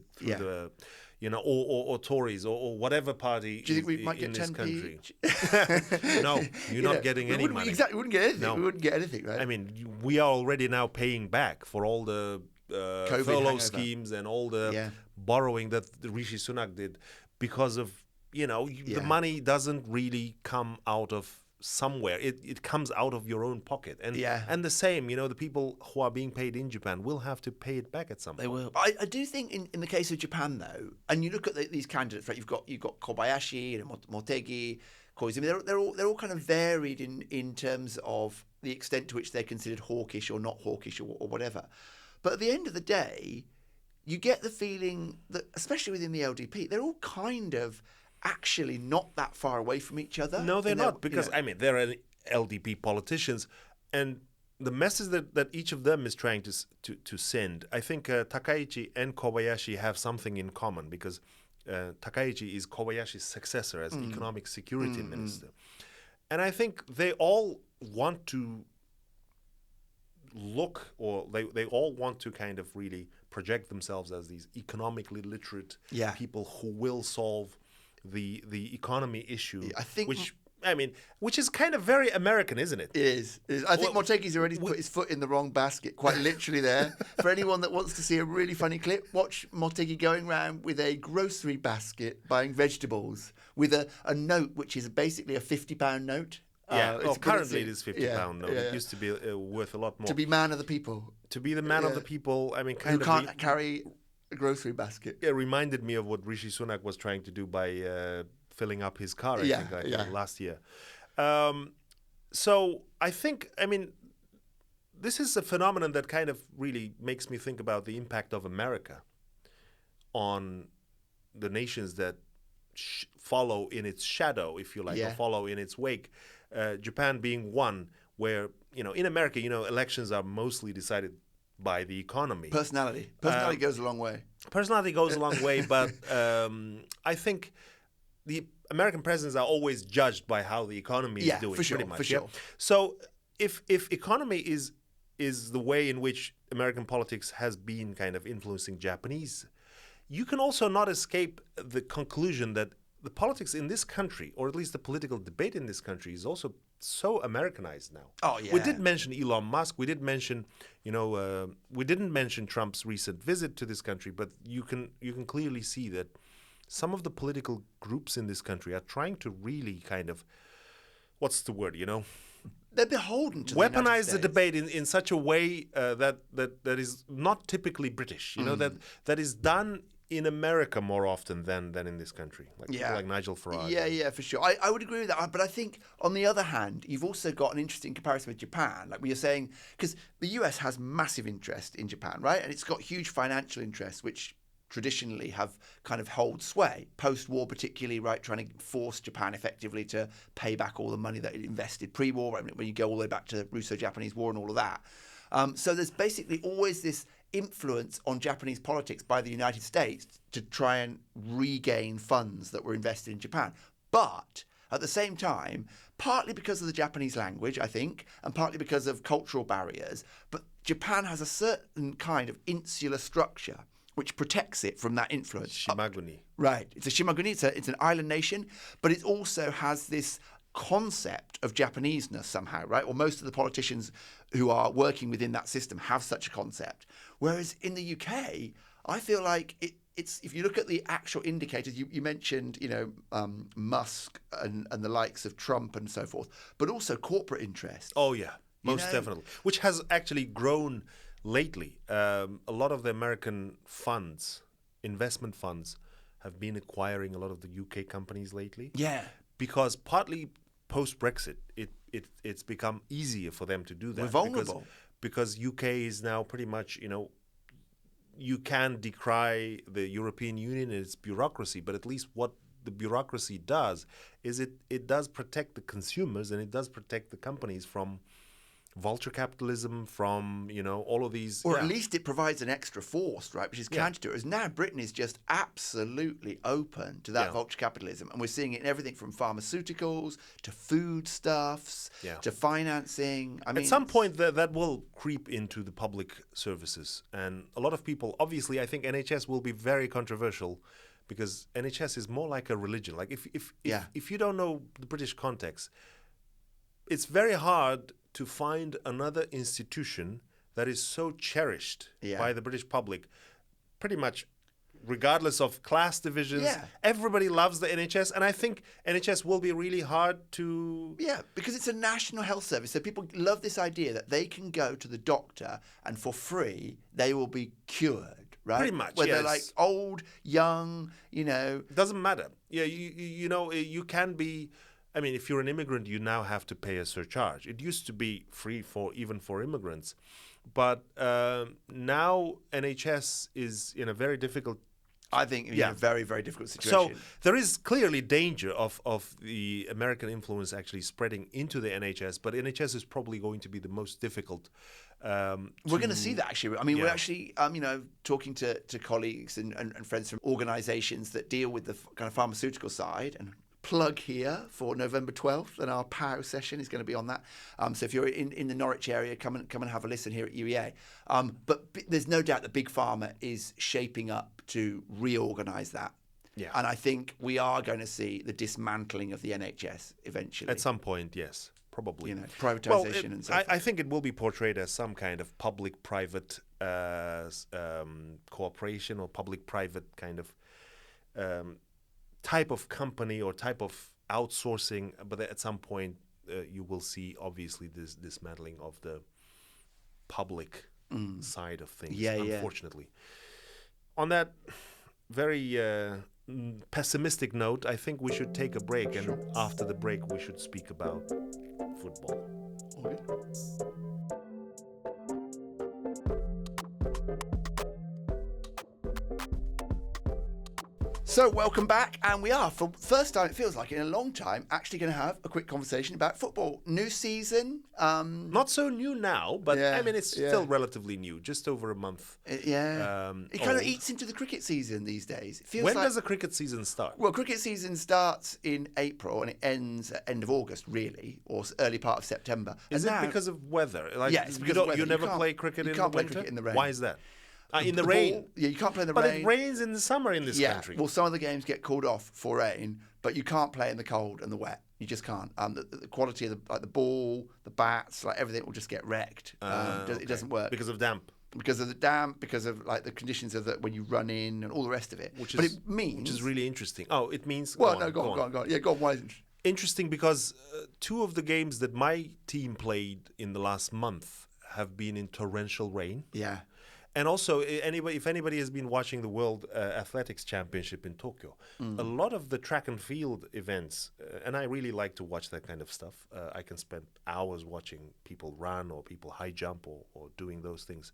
or Tories or whatever party. Do you think we might in get this 10p? country. No, you're not getting any money. Exactly, we wouldn't get anything. No. We wouldn't get anything, right? I mean, we are already now paying back for all the furlough hangover schemes and all the borrowing that Rishi Sunak did because of the money doesn't really come out of somewhere. It comes out of your own pocket. And the same, the people who are being paid in Japan will have to pay it back at some point. They will. I do think in the case of Japan, though, and you look at these candidates, right? You've got Kobayashi and Motegi, Koizumi. They're all kind of varied in terms of the extent to which they're considered hawkish or not hawkish or whatever. But at the end of the day, you get the feeling that, especially within the LDP, they're all kind of actually not that far away from each other. No, they're not, because they're LDP politicians, and the message that each of them is trying to send, I think Takaichi and Kobayashi have something in common, because Takaichi is Kobayashi's successor as economic security minister, and I think they all want to look, or they all want to kind of really project themselves as these economically literate people who will solve the economy issue. I think, which is kind of very American, isn't it? It is. I think Motegi's already put his foot in the wrong basket, quite literally there. For anyone that wants to see a really funny clip, watch Motegi going around with a grocery basket buying vegetables with a note which is basically a £50 note. Currently it is £50 note. It used to be worth a lot more. To be man of the people. To be the man of the people. I mean, who can't carry a grocery basket. It reminded me of what Rishi Sunak was trying to do by filling up his car, I think, last year. So I think, this is a phenomenon that kind of really makes me think about the impact of America on the nations that follow in its shadow, if you like, or follow in its wake. Japan being one where, in America, elections are mostly decided by the economy. Personality goes a long way. Personality goes a long way, but I think the American presidents are always judged by how the economy is doing, pretty much. For sure. So if economy is the way in which American politics has been kind of influencing Japanese, you can also not escape the conclusion that the politics in this country, or at least the political debate in this country, is also so Americanized now. Oh yeah. We did mention Elon Musk. We did mention, we didn't mention Trump's recent visit to this country, but you can clearly see that some of the political groups in this country are trying to really kind of, what's the word? They're beholden to weaponize the debate in such a way that is not typically British. That is done in America more often than in this country, people like Nigel Farage. Yeah, for sure. I would agree with that. But I think, on the other hand, you've also got an interesting comparison with Japan. Like we are saying, because the US has massive interest in Japan, right? And it's got huge financial interests, which traditionally have kind of hold sway, post-war particularly, right? Trying to force Japan effectively to pay back all the money that it invested pre-war, right? When you go all the way back to the Russo-Japanese War and all of that. So there's basically always this influence on Japanese politics by the United States to try and regain funds that were invested in Japan. But at the same time, partly because of the Japanese language, I think, and partly because of cultural barriers, but Japan has a certain kind of insular structure which protects it from that influence. Shimaguni. Right. It's a Shimaguni. It's an island nation, but it also has this concept of Japaneseness somehow, right? Or most of the politicians who are working within that system have such a concept. Whereas in the UK, I feel like it's if you look at the actual indicators, you mentioned, Musk and the likes of Trump and so forth, but also corporate interest. Oh, yeah, most definitely. Which has actually grown lately. A lot of the American funds, investment funds, have been acquiring a lot of the UK companies lately. Yeah. Because partly post-Brexit, it's become easier for them to do that. We're vulnerable. Because UK is now pretty much, you can decry the European Union and its bureaucracy, but at least what the bureaucracy does is it does protect the consumers, and it does protect the companies from vulture capitalism, from all of these, or at least it provides an extra force, right, which is counter to it. As now Britain is just absolutely open to that vulture capitalism, and we're seeing it in everything from pharmaceuticals to foodstuffs to financing. I mean, at some point that will creep into the public services, and a lot of people, obviously, I think NHS will be very controversial, because NHS is more like a religion. Like if you don't know the British context, it's very hard to find another institution that is so cherished by the British public, pretty much regardless of class divisions. Everybody loves the NHS, and I think NHS will be really hard to... Yeah, because it's a national health service, so people love this idea that they can go to the doctor and for free they will be cured, right? Pretty much, whether they're like old, young, Doesn't matter. Yeah, you can be... I mean, if you're an immigrant, you now have to pay a surcharge. It used to be free even for immigrants. But now NHS is in a very difficult... I think in a very, very difficult situation. So there is clearly danger of the American influence actually spreading into the NHS, but NHS is probably going to be the most difficult. We're going to see that, actually. I mean, we're actually, talking to colleagues and friends from organisations that deal with the kind of pharmaceutical side, and plug here for November 12th, and our POW session is going to be on that. So if you're in the Norwich area, come and have a listen here at UEA. But there's no doubt that Big Pharma is shaping up to reorganise that. Yeah. And I think we are going to see the dismantling of the NHS eventually. At some point, yes, probably. Privatisation and so forth. I think it will be portrayed as some kind of public-private cooperation, or public-private kind of type of company or type of outsourcing, but at some point you will see obviously this dismantling of the public side of things, unfortunately. On that very pessimistic note, I think we should take a break, and after the break we should speak about football. Okay. So welcome back, and we are, for first time it feels like in a long time, actually going to have a quick conversation about football. New season. Not so new now, but I mean it's still relatively new, just over a month. It kind of eats into the cricket season these days. It feels when does the cricket season start? Well, cricket season starts in April and it ends at end of August, really, or early part of September. Is it because of weather? Like, it's because of weather. You never play cricket in the winter? You can't play cricket in the rain. Why is that? In the rain? You can't play in the rain. rain. But it rains in the summer in this country. Well, some of the games get called off for rain, but you can't play in the cold and the wet. You just can't. The quality of the ball, the bats, everything will just get wrecked. It doesn't work. Because of damp? Because of the damp, because of the conditions of when you run in and all the rest of it. Which is really interesting. Oh, it means... Go on. Yeah, go on. Why is it interesting? Because two of the games that my team played in the last month have been in torrential rain. Yeah. And also, if anybody has been watching the World Athletics Championship in Tokyo, a lot of the track and field events, and I really like to watch that kind of stuff. I can spend hours watching people run or people high jump or doing those things.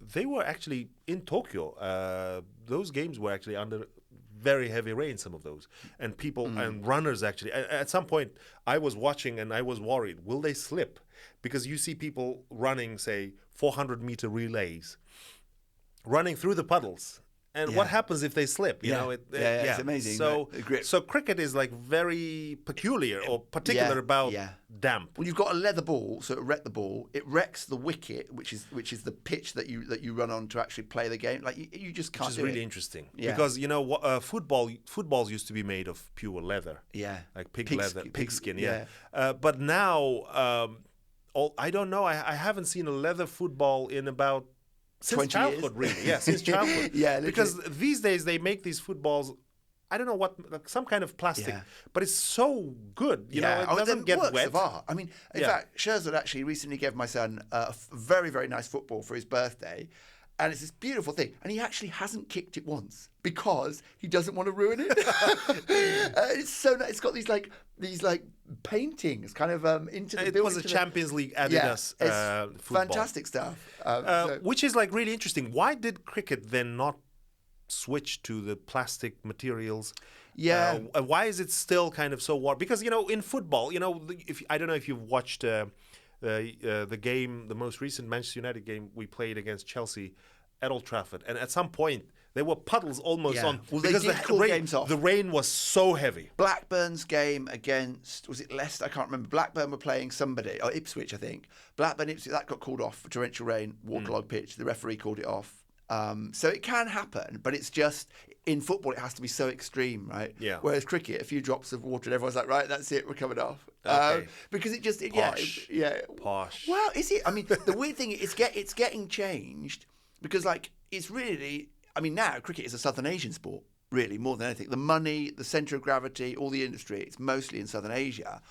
They were actually in Tokyo. Those games were actually under very heavy rain, some of those. And people and runners actually. At some point, I was watching and I was worried, will they slip? Because you see people running, say, 400-meter relays, running through the puddles. And what happens if they slip? It's amazing. So cricket is very peculiar or particular about damp. Well, you've got a leather ball, so it wreck the ball. It wrecks the wicket, which is the pitch that you run on to actually play the game. You just can't. Which is really interesting because footballs used to be made of pure leather. Yeah, like pigskin. Yeah. But now I don't know. I haven't seen a leather football in about. Since childhood, really. Yeah, since childhood. Because these days they make these footballs, I don't know what, some kind of plastic, but it's so good. It doesn't get works wet. Of art. I mean, in fact, Sherzod actually recently gave my son a very, very nice football for his birthday. And it's this beautiful thing. And he actually hasn't kicked it once because he doesn't want to ruin it. It's so nice. It's got these paintings kind of into the building. It was a Champions League Adidas football. Fantastic stuff. Which is really interesting. Why did cricket then not switch to the plastic materials? Yeah. Why is it still kind of so war? Because in football, if I don't know if you've watched the game, the most recent Manchester United game we played against Chelsea at Old Trafford, and at some point there were puddles almost on Well, because they did call games off. the rain was so heavy. Blackburn's game against, was it Leicester? I can't remember. Blackburn were playing somebody, or Ipswich, I think. Blackburn, Ipswich, that got called off for torrential rain, waterlogged pitch. The referee called it off. So it can happen, but it's just, in football, it has to be so extreme, right? Yeah. Whereas cricket, a few drops of water and everyone's like, right, that's it, we're coming off. Okay. Because it just, Posh. yeah. Posh. Well, is it? I mean, the weird thing is it's getting changed because, like, it's really, I mean, now cricket is a Southern Asian sport, really, more than anything. The money, the centre of gravity, all the industry, it's mostly in Southern Asia.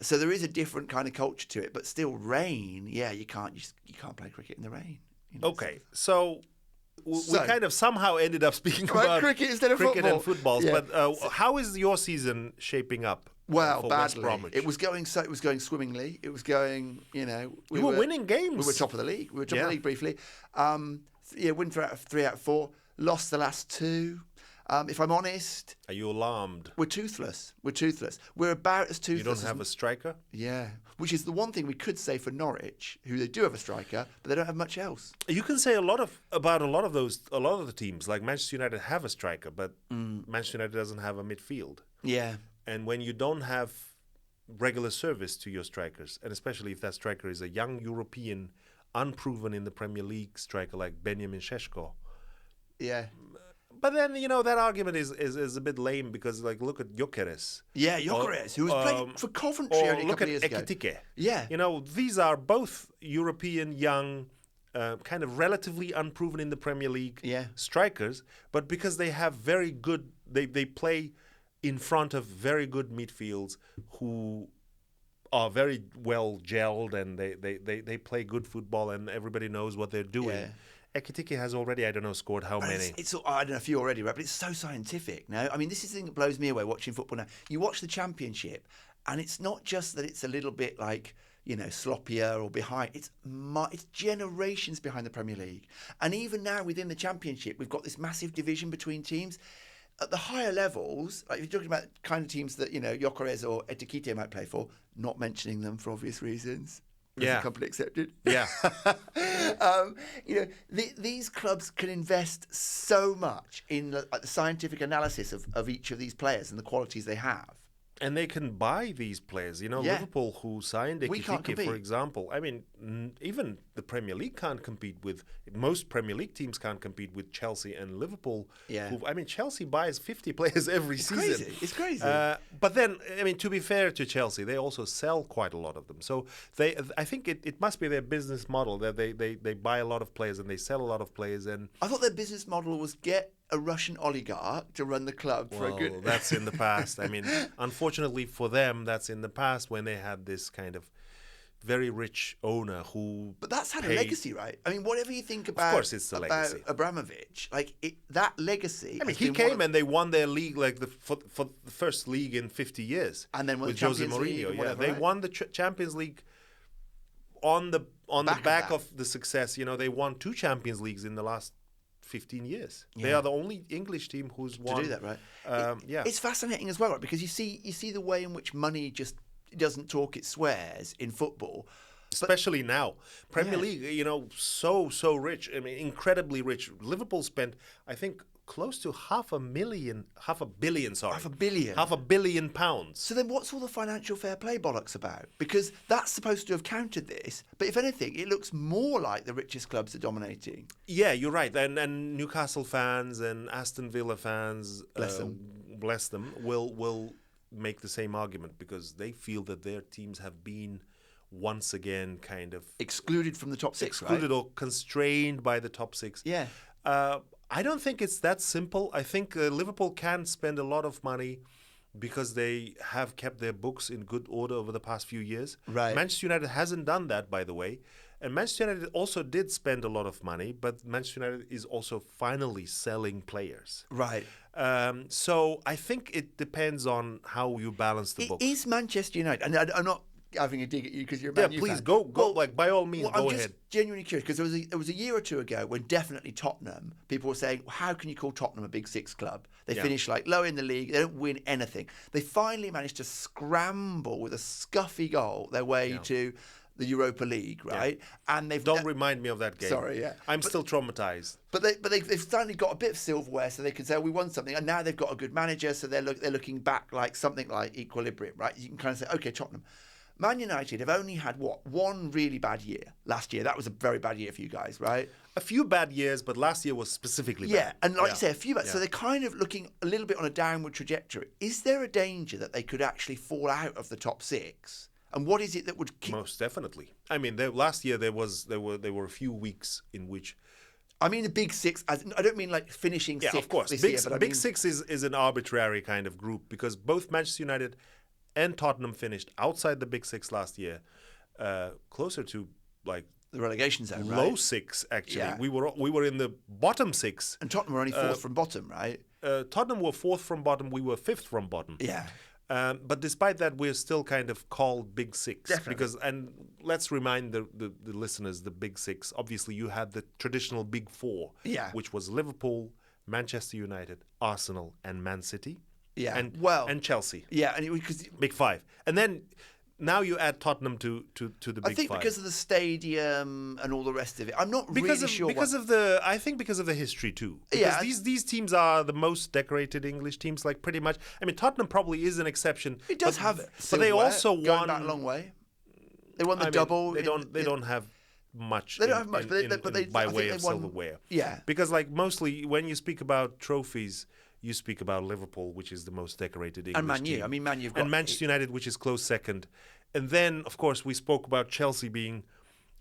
So there is a different kind of culture to it, but still rain, you can't play cricket in the rain. Okay, so we kind of somehow ended up speaking about cricket instead of cricket football. and footballs. Yeah. But how is your season shaping up? Well, for West badly. Bromwich? It was going swimmingly. It was going, we were winning games. We were top of the league. We were top of the league briefly. Win 3 out of 4. Lost the last 2. If I'm honest, Are you alarmed? we're toothless. We're about as toothless. You don't have a striker? Yeah, which is the one thing we could say for Norwich, who they do have a striker, but they don't have much else. You can say about a lot of the teams. Like Manchester United have a striker, but Manchester United doesn't have a midfield. Yeah. And when you don't have regular service to your strikers, and especially if that striker is a young European, unproven in the Premier League striker like Benjamin Šeško. Yeah. But then, that argument is a bit lame because, like, look at Gyökeres. Yeah, Gyökeres, who was playing for Coventry only a couple of years ago. Look at Ekitike. Yeah. These are both European, young, kind of relatively unproven in the Premier League strikers, but because they have very good, they play in front of very good midfields who are very well gelled and they play good football and everybody knows what they're doing. Yeah. Ekitike has already, scored how many? I don't know if you already, right, but it's so scientific. No, I mean, this is the thing that blows me away watching football now. You watch the Championship, and it's not just that it's a little bit like, sloppier or behind. It's generations behind the Premier League. And even now within the Championship, we've got this massive division between teams. At the higher levels, like if you're talking about kind of teams that, Gyökeres or Ekitike might play for, not mentioning them for obvious reasons. Yeah. Company accepted. Yeah. These clubs can invest so much in the scientific analysis of each of these players and the qualities they have. And they can buy these players. Liverpool, who signed Ekitike, for example. I mean, even the Premier League can't compete with, most Premier League teams can't compete with Chelsea and Liverpool. Yeah. Chelsea buys 50 players every season. It's crazy. But then, to be fair to Chelsea, they also sell quite a lot of them. So I think it must be their business model that they buy a lot of players and they sell a lot of players. And I thought their business model was get a Russian oligarch to run the club for a good... that's in the past. Unfortunately for them, that's in the past when they had this kind of very rich owner who... But that's had a legacy, right? I mean, whatever you think about... Of course it's a legacy. Abramovich, that legacy... he came and they won their league, like for the first league in 50 years. And then won with the Champions Jose Mourinho. League whatever, They right? won the Champions League on the back of the success. They won 2 Champions Leagues in the last 15 years. They are the only English team who's won. To do that, right? It's fascinating as well, right? Because you see the way in which money just doesn't talk, it swears in football. Especially now. Premier League, so rich. Incredibly rich. Liverpool spent, I think, close to half a billion pounds. So then what's all the financial fair play bollocks about? Because that's supposed to have countered this. But if anything, it looks more like the richest clubs are dominating. Yeah, you're right. And Newcastle fans and Aston Villa fans, bless them, will make the same argument because they feel that their teams have been once again kind of... excluded from the top 6, excluded or constrained by the top 6. Yeah. I don't think it's that simple. I think Liverpool can spend a lot of money because they have kept their books in good order over the past few years. Right. Manchester United hasn't done that, by the way. And Manchester United also did spend a lot of money, but Manchester United is also finally selling players. Right. So I think it depends on how you balance the books. Is Manchester United, and I'm not having a dig at you because you're a Yeah, Man U please fan. go. Well, Like by all means, well, go I'm ahead. just genuinely curious because there was a year or two ago when definitely Tottenham, people were saying, how can you call Tottenham a Big Six club? They Yeah. finish like low in the league. They don't win anything. They finally managed to scramble with a scuffy goal their way to the Europa League, right? And they've Don't remind me of that game. Sorry, yeah. I'm still traumatized. But they've suddenly got a bit of silverware, so they can say, oh, we won something, and now they've got a good manager, so they're looking back like something like equilibrium, right? You can kind of say, okay, Tottenham. Man United have only had one really bad year last year. That was a very bad year for you guys, right? A few bad years, but last year was specifically Yeah, bad. and like you say, a few bad. So they're kind of looking a little bit on a downward trajectory. Is there a danger that they could actually fall out of the top six? And what is it that would keep? Most definitely. I mean, last year there were a few weeks in which. I mean, the Big Six. I don't mean like finishing Yeah, sixth of course. this Big, year, but I Big mean, Six is an arbitrary kind of group because both Manchester United and Tottenham finished outside the Big Six last year, closer to like the relegation zone, low right? six. Actually, Yeah. we were in the bottom six. And Tottenham were only fourth from bottom, right? Tottenham were fourth from bottom. We were fifth from bottom. Yeah. But despite that, we're still kind of called Big Six. Definitely. And let's remind the listeners, the Big Six, obviously you had the traditional Big Four, Yeah. which was Liverpool, Manchester United, Arsenal, and Man City. Yeah. And Chelsea. Yeah, and because Big Five. And then now you add Tottenham to the Big Five. I think because of the stadium and all the rest of it, I'm not because really sure. because of the history too. Yeah. Because these teams are the most decorated English teams, like pretty much. I mean, Tottenham probably is an exception. It does but, have, but they silverware also going won. back a long way. They won the I mean, double. They don't have much. They don't have much, but they by I think way they of won- silverware. Yeah. Because like mostly when you speak about trophies, you speak about Liverpool, which is the most decorated English And Man U. team. I mean, Man U've got and Manchester United, which is close second. And then, of course, we spoke about Chelsea being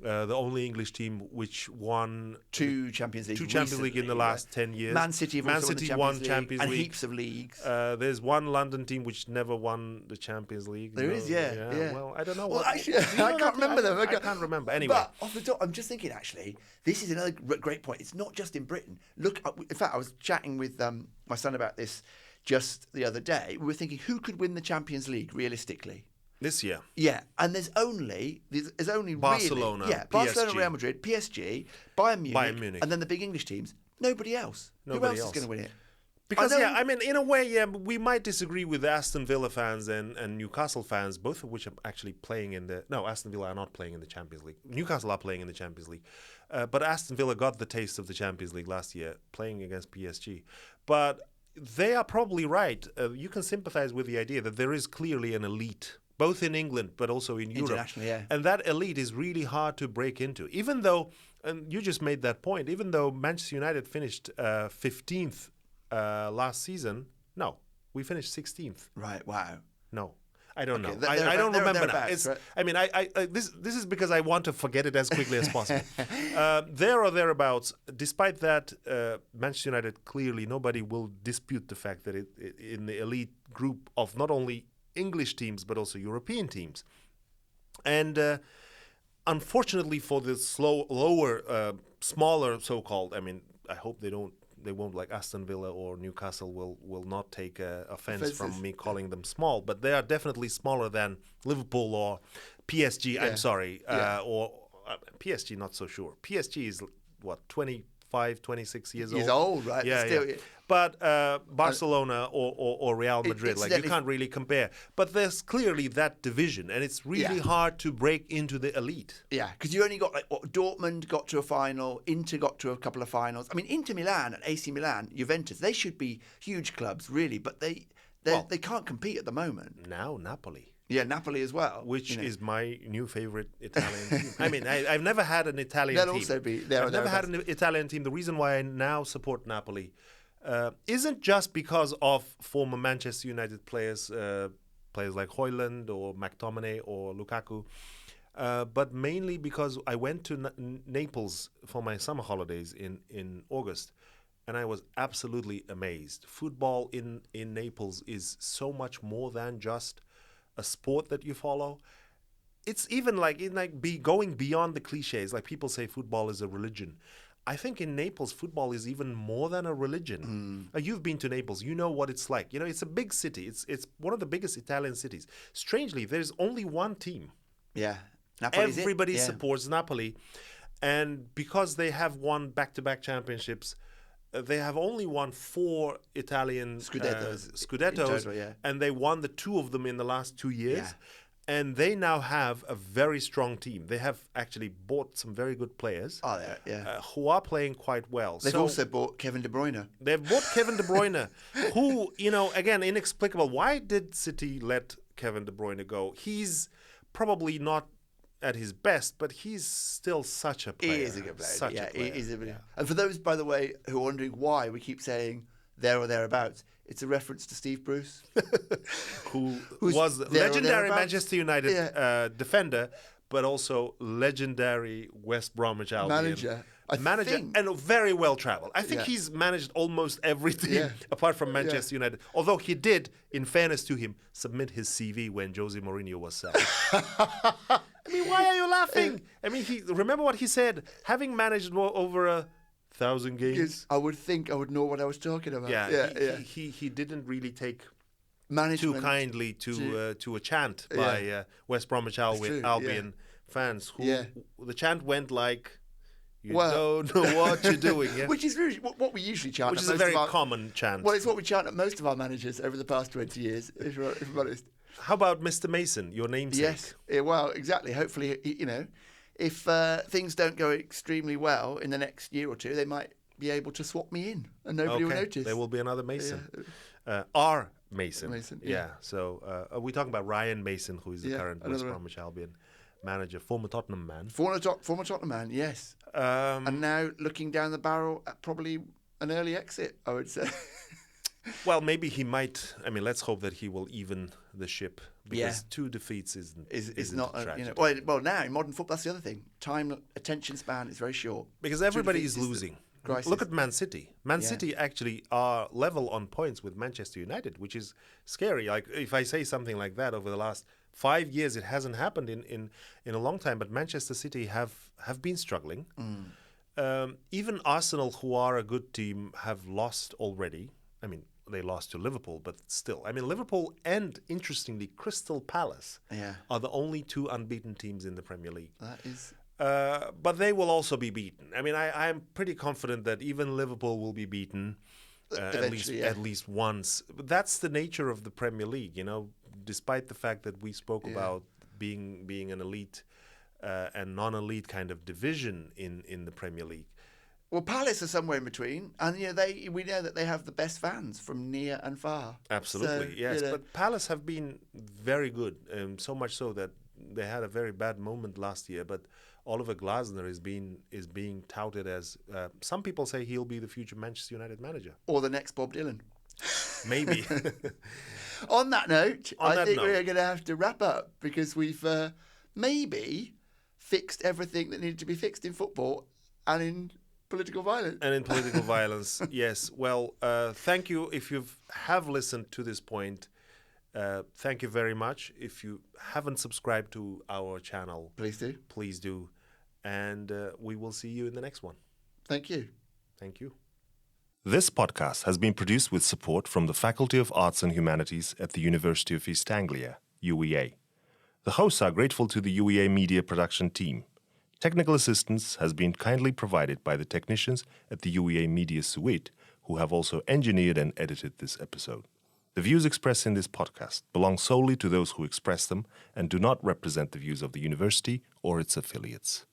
the only English team which won two Champions League. two Champions League in the recently, last 10 years. Man City have also won the Champions League and League. heaps of leagues. There's one London team which never won the Champions League. There is, yeah. Well, I don't know. Well, what, actually, do you know I can't that? remember them. I can't remember. Anyway. But off the top, I'm just thinking, actually, this is another great point. It's not just in Britain. Look, in fact, I was chatting with my son about this just the other day. We were thinking, who could win the Champions League realistically? This year. Yeah, and there's only Barcelona, really, Barcelona, PSG. Real Madrid, PSG, Bayern Munich, Munich. and then the big English teams. Nobody else. Who Nobody else is else. going to win it? Because, I know- I mean, in a way, we might disagree with Aston Villa fans and Newcastle fans, both of which are actually playing in the... No, Aston Villa are not playing in the Champions League. Newcastle are playing in the Champions League. But Aston Villa got the taste of the Champions League last year, playing against PSG. But they are probably right. You can sympathize with the idea that there is clearly an elite, both in England but also in Europe. Internationally, yeah. And that elite is really hard to break into. Even though, and you just made that point, even though Manchester United finished 15th last season, no, we finished 16th. Right, wow. No, I don't know. they're I don't remember now. thereabouts, It's, right? I mean, this is because I want to forget it as quickly as possible. There or thereabouts. Despite that, Manchester United clearly nobody will dispute the fact that it in the elite group of not only English teams but also European teams, and unfortunately for the smaller so-called. I mean, I hope they won't, like Aston Villa or Newcastle will not take offense from me calling them small, but they are definitely smaller than Liverpool or PSG. I'm sorry, or PSG. Not so sure. PSG is what 25, 26 years old. He's old, right? Yeah, Still, yeah. But Barcelona or Real Madrid, like you incidentally- can't really compare. But there's clearly that division, and it's really hard to break into the elite. Yeah, because you only got Dortmund got to a final, Inter got to a couple of finals. I mean, Inter Milan and AC Milan, Juventus, they should be huge clubs, really, but they can't compete at the moment. Now Napoli. Yeah, Napoli as well, Which is my new favorite Italian team. I mean, I've never had an Italian They'll team. also be there. I've never had an Italian team. The reason why I now support Napoli isn't just because of former Manchester United players, players like Højlund or McTominay or Lukaku, but mainly because I went to Naples for my summer holidays in August, and I was absolutely amazed. Football in Naples is so much more than just a sport that you follow. It's even going beyond the cliches. Like people say football is a religion. I think in Naples, football is even more than a religion. You've been to Naples. You know what it's like. You know, it's a big city. It's one of the biggest Italian cities. Strangely, there's only one team. Yeah. Napoli's Everybody it. Yeah. supports Napoli. And because they have won back-to-back championships, they have only won 4 Italian Scudettos in total, yeah. and they won the 2 of them in the last 2 years. Yeah. And they now have a very strong team. They have actually bought some very good players who are playing quite well. They've also bought Kevin De Bruyne. They've bought Kevin De Bruyne, who, again, inexplicable. Why did City let Kevin De Bruyne go? He's probably not at his best, but he's still such a player. He is a good player. He is a player. And for those, by the way, who are wondering why we keep saying there or thereabouts, it's a reference to Steve Bruce, who was legendary Manchester United defender, but also legendary West Bromwich Albion manager, and very well travelled. I think he's managed almost everything apart from Manchester United. Although he did, in fairness to him, submit his CV when Jose Mourinho was sacked. I mean, why are you laughing? I mean, remember what he said? Having managed over 1,000 games. I would think I would know what I was talking about. He didn't really take management too kindly to a chant by West Bromwich Albion fans. The chant went like, you don't know what you're doing. Yeah? Which is really what we usually chant. Which is a very common chant. Well, it's what we chant at most of our managers over the past 20 years, if I'm honest. How about Mr. Mason, your namesake? Yes, well, exactly. Hopefully, if things don't go extremely well in the next year or two, they might be able to swap me in and nobody will notice. There will be another Mason. R. Mason. Yeah. So are we talking about Ryan Mason, who is the current West Bromwich Albion manager, former Tottenham man? Former Tottenham man, yes. And now looking down the barrel at probably an early exit, I would say. Well, maybe he might. I mean, let's hope that he will even the ship, because 2 defeats isn't not a tragedy. Well, now in modern football, that's the other thing. Attention span is very short. Because everybody is losing. Look at Man City. Man City actually are level on points with Manchester United, which is scary. Like, if I say something like that over the last 5 years, it hasn't happened in a long time. But Manchester City have been struggling. Even Arsenal, who are a good team, have lost already. I mean, they lost to Liverpool, but still. I mean, Liverpool and, interestingly, Crystal Palace are the only 2 unbeaten teams in the Premier League. That is... but they will also be beaten. I mean, I'm pretty confident that even Liverpool will be beaten at least once. But that's the nature of the Premier League, despite the fact that we spoke about being an elite and non-elite kind of division in the Premier League. Well, Palace are somewhere in between, and we know that they have the best fans from near and far. Absolutely, so, yes. But Palace have been very good, so much so that they had a very bad moment last year. But Oliver Glasner is being touted as some people say he'll be the future Manchester United manager, or the next Bob Dylan. Maybe. On that note, I think we're going to have to wrap up, because we've maybe fixed everything that needed to be fixed in football and in political violence. Yes. Well, thank you if you have listened to this point. Thank you very much. If you haven't subscribed to our channel, please do. And we will see you in the next one. Thank you. Thank you. This podcast has been produced with support from the Faculty of Arts and Humanities at the University of East Anglia, UEA. The hosts are grateful to the UEA Media Production team. Technical assistance has been kindly provided by the technicians at the UEA Media Suite, who have also engineered and edited this episode. The views expressed in this podcast belong solely to those who express them and do not represent the views of the university or its affiliates.